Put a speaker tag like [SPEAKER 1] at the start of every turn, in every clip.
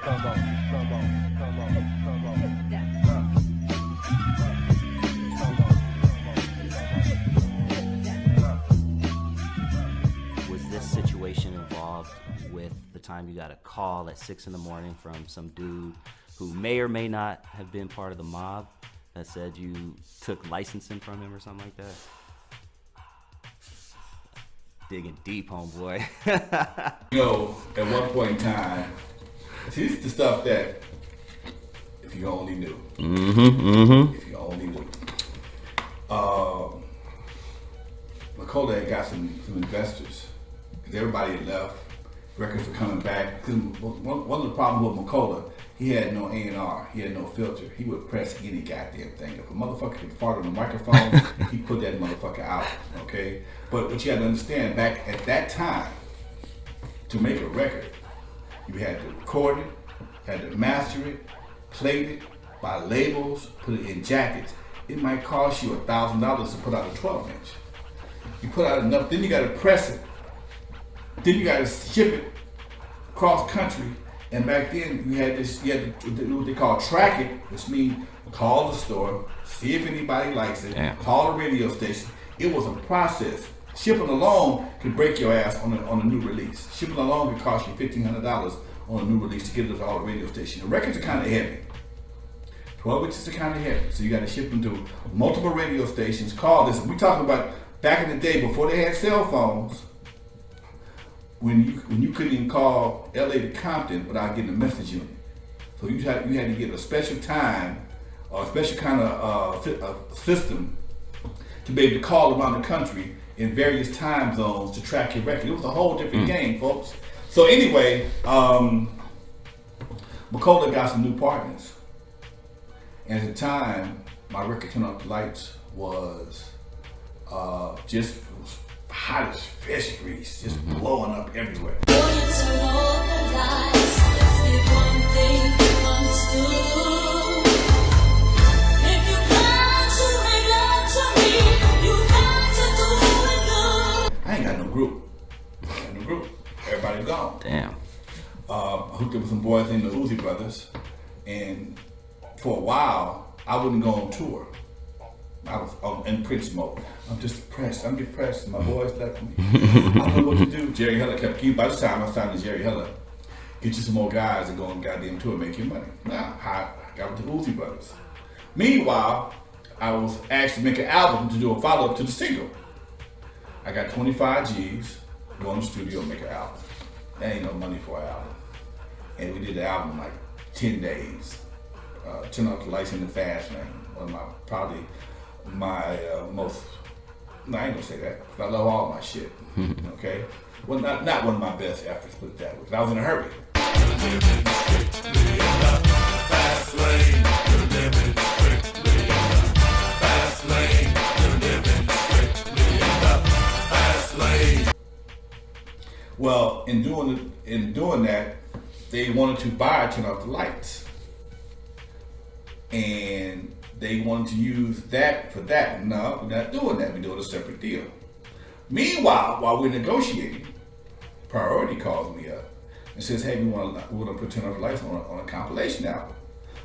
[SPEAKER 1] Come on, come on, come on, come on.
[SPEAKER 2] Was this situation involved with the time you got a call at 6 in the morning from some dude who may or may not have been part of the mob that said you took licensing from him or something like that? Digging deep, homeboy.
[SPEAKER 3] You know, at one point in time, see, this is the stuff that if you only knew. If you only knew. Makola had got some investors. Because everybody had left. Records were coming back. Because one of the problems with Makola, he had no A&R. He had no filter. He would press any goddamn thing. If a motherfucker could fart on the microphone, he put that motherfucker out. Okay? But what you had to understand, back at that time, to make a record, you had to record it, had to master it, plate it, buy labels, put it in jackets. It might cost you $1,000 to put out a 12-inch. You put out enough, then you got to press it. Then you got to ship it cross country. And back then, you had to do what they call track it, which means call the store, see if anybody likes it, call the radio station. It was a process. Shipping alone could break your ass on a new release. Shipping alone could cost you $1,500 on a new release to get it to all the radio stations. The records are kind of heavy. 12 inches are kind of heavy, so you got to ship them to multiple radio stations. Call this. We talking about back in the day before they had cell phones. When you couldn't even call LA to Compton without getting a message unit. So you had to get a special time or a special kind of system to be able to call around the country in various time zones to track your record. It was a whole different game, folks. So anyway, Makola got some new partners. And at the time, my record Turn Off the Lights was just hot as fish grease, just blowing up everywhere. I ain't got no group. Everybody gone.
[SPEAKER 2] Damn.
[SPEAKER 3] I hooked up with some boys named the Uzi Brothers, and for a while, I wouldn't go on tour. I was in Prince mode. I'm just depressed. I'm depressed. My boys left me. I don't know what to do. Jerry Heller kept keeping. By this time, I signed to Jerry Heller. Get you some more guys and go on goddamn tour and make your money. Now, I got with the Uzi Brothers. Meanwhile, I was asked to make an album to do a follow-up to the single. I got 25 G's, go in the studio and make an album. There ain't no money for an album. And we did the album in like 10 days. Turn Off the Lights in the Fast Lane. One of my, probably my most, no, I ain't gonna say that, because I love all my shit, okay? Well, not one of my best efforts, put it that way, because I was in a hurry. Well, in doing that, they wanted to buy Turn Off the Lights. And they wanted to use that for that. No, we're not doing that. We're doing a separate deal. Meanwhile, while we're negotiating, Priority calls me up and says, hey, we want to put Turn Off the Lights on a compilation album.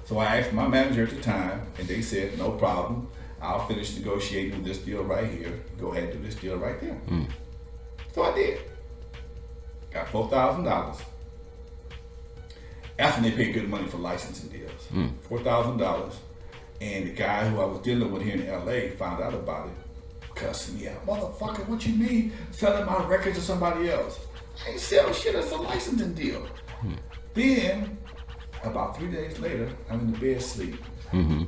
[SPEAKER 3] So I asked my manager at the time, and they said, no problem. I'll finish negotiating with this deal right here. Go ahead and do this deal right there. So I did. Got $4,000. After they paid good money for licensing deals. $4,000. And the guy who I was dealing with here in LA found out about it, cussing me out. Motherfucker, what you mean selling my records to somebody else? I ain't sell shit, it's a licensing deal. Then, about 3 days later, I'm in the bed sleep. I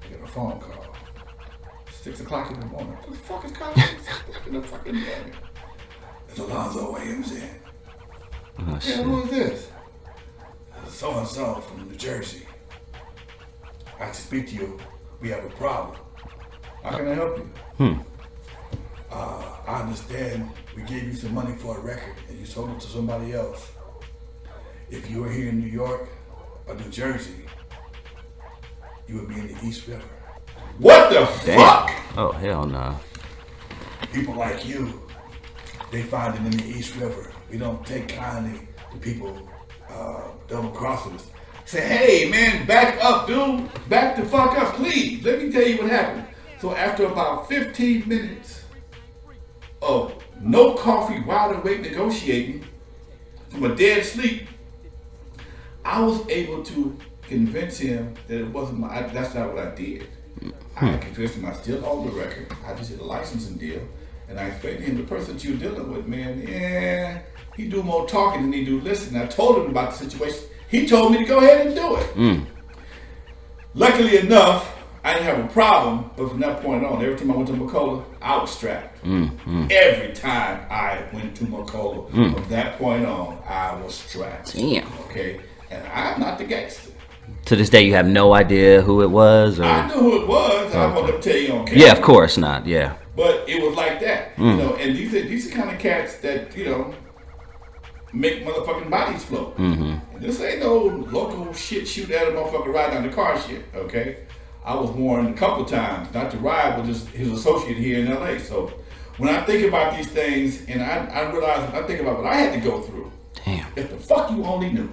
[SPEAKER 3] get a phone call. 6 o'clock in the morning. What the fuck is calling me? 6 o'clock in the fucking morning. It's Alonzo Williams in.
[SPEAKER 2] Oh,
[SPEAKER 3] yeah, who is this? So-and-so from New Jersey. I have to speak to you. We have a problem. How can I help you? I understand we gave you some money for a record and you sold it to somebody else. If you were here in New York or New Jersey, you would be in the East River. What the fuck?
[SPEAKER 2] Oh, hell no.
[SPEAKER 3] People like you, they find it in the East River. We don't take kindly to people double crossing us. Say, hey man, back up, dude. Back the fuck up, please. Let me tell you what happened. So after about 15 minutes of no coffee, wide awake negotiating from a dead sleep, I was able to convince him that it wasn't that's not what I did. I convinced him I still own the record. I just did a licensing deal. And I explained to him, the person that you're dealing with, man, yeah, he do more talking than he do listening. I told him about the situation. He told me to go ahead and do it. Luckily enough, I didn't have a problem, but from that point on, every time I went to McCullough, I was strapped. Every time I went to McCullough, from that point on, I was strapped.
[SPEAKER 2] Damn.
[SPEAKER 3] Okay? And I'm not the gangster.
[SPEAKER 2] To this day, you have no idea who it was? Or?
[SPEAKER 3] I knew who it was. I won't tell you on camera.
[SPEAKER 2] Yeah, of course not. Yeah.
[SPEAKER 3] But it was like that, you know. And these are kind of cats that, you know, make motherfucking bodies float. And this ain't no local shit shoot at a motherfucker ride down the car shit. Okay, I was warned a couple times not to ride with his associate here in LA. So when I think about these things, and I realize, I think about what I had to go through.
[SPEAKER 2] Damn.
[SPEAKER 3] If the fuck you only knew.